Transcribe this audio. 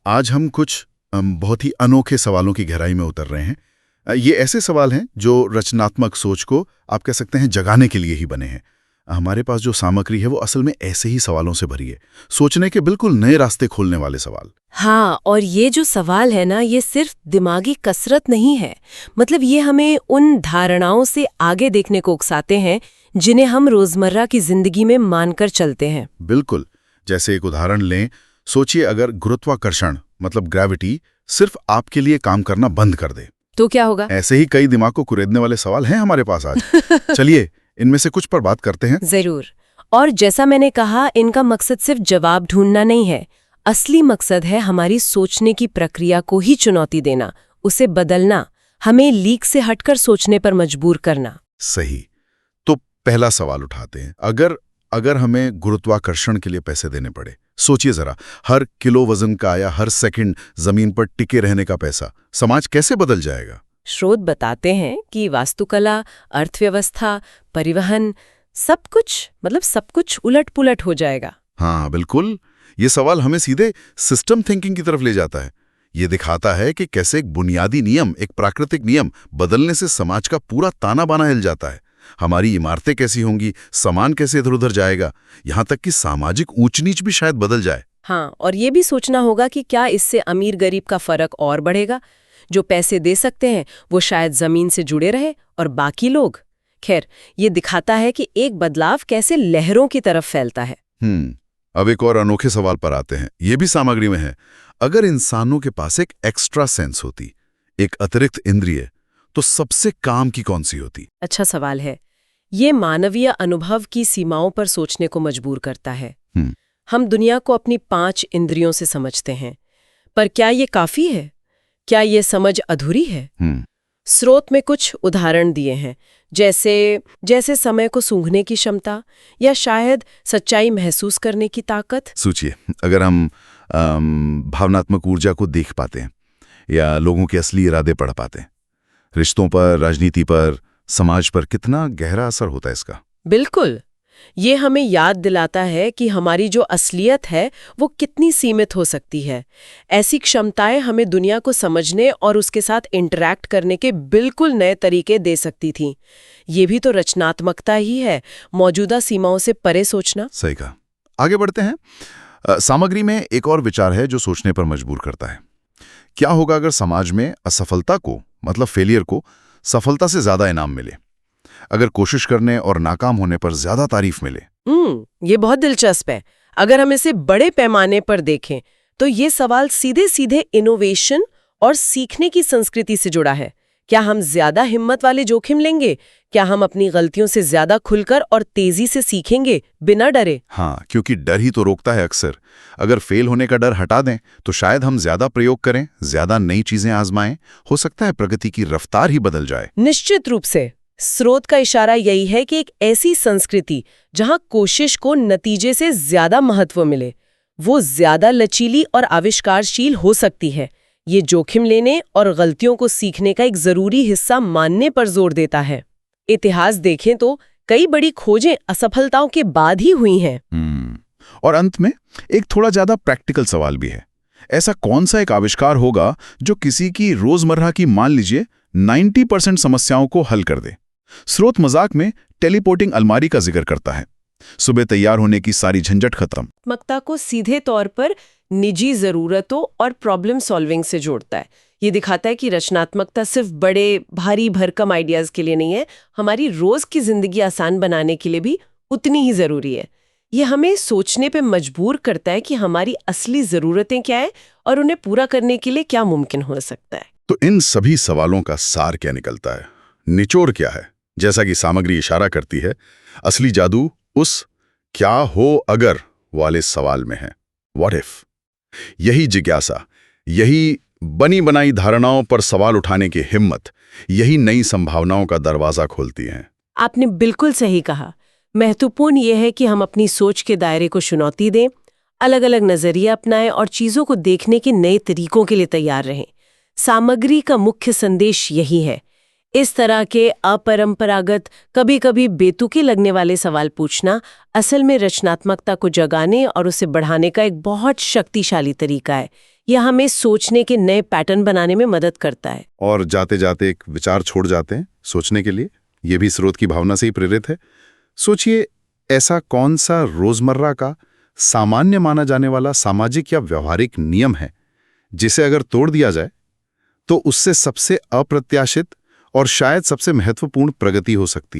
आज हम कुछ बहुत ही अनोखे सवालों की गहराई में उतर रहे हैं। ये ऐसे सवाल हैं जो रचनात्मक सोच को आप कह सकते हैं जगाने के लिए ही बने हैं। हमारे पास जो सामग्री है वो असल में ऐसे ही सवालों से भरी है, सोचने के बिल्कुल नए रास्ते खोलने वाले सवाल। हाँ, और ये जो सवाल है ना, ये सिर्फ दिमागी कसरत नहीं है। मतलब ये हमें उन धारणाओं से आगे देखने को उकसाते हैं जिन्हें हम रोजमर्रा की जिंदगी में मानकर चलते हैं। बिल्कुल। जैसे एक उदाहरण लें, सोचिए अगर गुरुत्वाकर्षण मतलब ग्रेविटी सिर्फ आपके लिए काम करना बंद कर दे तो क्या होगा? ऐसे ही कई दिमाग को कुरेदने वाले सवाल हैं हमारे पास आज। चलिए इनमें से कुछ पर बात करते हैं। जरूर। और जैसा मैंने कहा, इनका मकसद सिर्फ जवाब ढूंढना नहीं है। असली मकसद है हमारी सोचने की प्रक्रिया को ही चुनौती देना, उसे बदलना, हमें लीक से हटकर सोचने पर मजबूर करना। सही। तो पहला सवाल उठाते हैं, अगर हमें गुरुत्वाकर्षण के लिए पैसे देने पड़े, सोचिए जरा, हर किलो वजन का या हर सेकंड जमीन पर टिके रहने का पैसा, समाज कैसे बदल जाएगा? स्रोत बताते हैं कि वास्तुकला, अर्थव्यवस्था, परिवहन, सब कुछ उलट-पुलट हो जाएगा। हाँ बिल्कुल। ये सवाल हमें सीधे सिस्टम थिंकिंग की तरफ ले जाता है। ये दिखाता है कि कैसे एक बुनियादी नियम, एक प्राकृतिक नियम बदलने से समाज का पूरा ताना बाना हिल जाता है। हमारी इमारतें कैसी होंगी, सामान कैसे इधर उधर जाएगा, यहाँ तक कि सामाजिक ऊंच नीच भी शायद बदल जाए। हाँ, और ये भी सोचना होगा कि क्या इससे अमीर गरीब का फर्क और बढ़ेगा? जो पैसे दे सकते हैं वो शायद जमीन से जुड़े रहे, और बाकी लोग? खैर, ये दिखाता है कि एक बदलाव कैसे लहरों की तरफ फैलता है। अब एक और अनोखे सवाल पर आते हैं। ये भी सामग्री में है। अगर इंसानों के पास एक एक्स्ट्रा सेंस होती, एक अतिरिक्त इंद्रिय, तो सबसे काम की कौन सी होती? अच्छा सवाल है। ये मानवीय अनुभव की सीमाओं पर सोचने को मजबूर करता है। हम दुनिया को अपनी 5 इंद्रियों से समझते हैं, पर क्या ये काफी है? क्या ये समझ अधूरी है? स्रोत में कुछ उदाहरण दिए हैं, जैसे समय को सूंघने की क्षमता, या शायद सच्चाई महसूस करने की ताकत। सोचिए, अगर हम भावनात्मक ऊर्जा को देख पाते हैं या लोगों के असली इरादे पढ़ पाते हैं, रिश्तों पर, राजनीति पर, समाज पर कितना गहरा असर होता है इसका। बिल्कुल। ये हमें याद दिलाता है कि हमारी जो असलियत है वो कितनी सीमित हो सकती है। ऐसी क्षमताएं हमें दुनिया को समझने और उसके साथ इंटरैक्ट करने के बिल्कुल नए तरीके दे सकती थीं। ये भी तो रचनात्मकता ही है, मौजूदा सीमाओं से परे सोचना। सही कहा। आगे बढ़ते हैं। सामग्री में एक और विचार है जो सोचने पर मजबूर करता है। क्या होगा अगर समाज में असफलता को, मतलब फेलियर को, सफलता से ज्यादा इनाम मिले? अगर कोशिश करने और नाकाम होने पर ज्यादा तारीफ मिले? ये बहुत दिलचस्प है। अगर हम इसे बड़े पैमाने पर देखें तो ये सवाल सीधे सीधे इनोवेशन और सीखने की संस्कृति से जुड़ा है। क्या हम ज्यादा हिम्मत वाले जोखिम लेंगे? क्या हम अपनी गलतियों से ज्यादा खुलकर और तेजी से सीखेंगे बिना डरे? हाँ, क्योंकि डर ही तो रोकता है अक्सर। अगर फेल होने का डर हटा दें तो शायद हम ज्यादा प्रयोग करें, ज्यादा नई चीजें आजमाएं। हो सकता है प्रगति की रफ्तार ही बदल जाए। निश्चित रूप से। स्रोत का इशारा यही है कि एक ऐसी संस्कृति जहां कोशिश को नतीजे से ज्यादा महत्व मिले, वो ज्यादा लचीली और आविष्कारशील हो सकती है। ये जोखिम लेने और गलतियों को सीखने का एक जरूरी हिस्सा मानने पर जोर देता है। इतिहास देखें तो कई बड़ी खोजें असफलताओं के बाद ही हुई हैं। और अंत में एक थोड़ा ज्यादा प्रैक्टिकल सवाल भी है। ऐसा कौन सा एक आविष्कार होगा जो किसी की रोजमर्रा की, मान लीजिए, 90% समस्याओं को हल कर दे? स्रोत मजाक में टेलीपोर्टिंग अलमारी का जिक्र करता है। सुबह तैयार होने की सारी झंझट खत्म। रचनात्मकता को सीधे तौर पर निजी जरूरतों और प्रॉब्लम सॉल्विंग से जोड़ता है। ये दिखाता है कि रचनात्मकता सिर्फ बड़े भारी भरकम आइडियाज के लिए नहीं है, हमारी रोज की जिंदगी आसान बनाने के लिए भी उतनी ही जरूरी है। ये हमें सोचने पे मजबूर करता है कि हमारी असली जरूरतें क्या है और उन्हें पूरा करने के लिए क्या मुमकिन हो सकता है। तो इन सभी सवालों का सार क्या निकलता है? निचोड़ क्या है? जैसा कि सामग्री इशारा करती है, असली जादू उस क्या हो अगर वाले सवाल में है। What if? यही जिज्ञासा, यही बनी बनाई धारणाओं पर सवाल उठाने की हिम्मत, यही नई संभावनाओं का दरवाजा खोलती है। आपने बिल्कुल सही कहा। महत्वपूर्ण यह है कि हम अपनी सोच के दायरे को चुनौती दें, अलग अलग नजरिए अपनाएं और चीजों को देखने के नए तरीकों के लिए तैयार रहें। सामग्री का मुख्य संदेश यही है। इस तरह के अपरंपरागत, कभी कभी बेतुके लगने वाले सवाल पूछना असल में रचनात्मकता को जगाने और उसे बढ़ाने का एक बहुत शक्तिशाली तरीका है। यह हमें सोचने के नए पैटर्न बनाने में मदद करता है। और जाते जाते एक विचार छोड़ जाते हैं सोचने के लिए, ये भी स्रोत की भावना से ही प्रेरित है। सोचिए, ऐसा कौन सा रोजमर्रा का सामान्य माना जाने वाला सामाजिक या व्यवहारिक नियम है जिसे अगर तोड़ दिया जाए तो उससे सबसे अप्रत्याशित और शायद सबसे महत्वपूर्ण प्रगति हो सकती है।